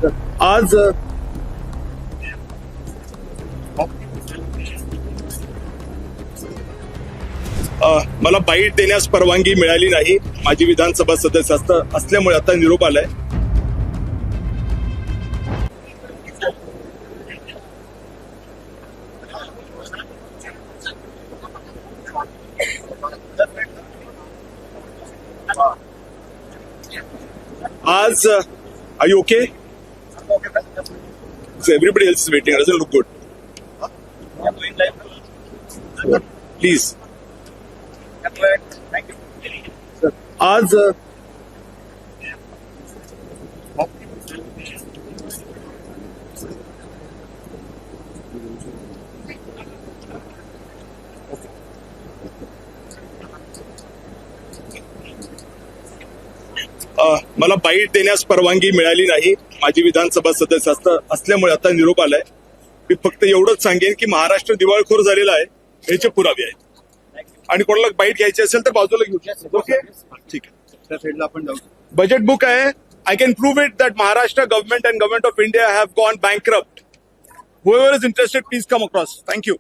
आज मला बाईट देण्यास परवानगी मिळाली नाही. माझी विधानसभा सदस्य असल्यामुळे आता निरोप आलाय. आज are you okay? So everybody else is waiting. It doesn't look good. Please. आज मला बाईट देण्यास परवानगी मिळाली नाही. माझी विधानसभा सदस्य असल्यामुळे आता निरोप आलाय. मी फक्त एवढंच सांगेन की महाराष्ट्र दिवाळखोर झालेला आहे, याचे पुरावे आहेत. आणि कोणाला बाईट घ्यायची असेल तर बाजूला घेऊ. ओके, ठीक आहे. त्या साईडला आपण जाऊ. बजेट बुक आहे. I can prove it that Maharashtra government and government of India have gone bankrupt. Whoever is interested, please come across. Thank you.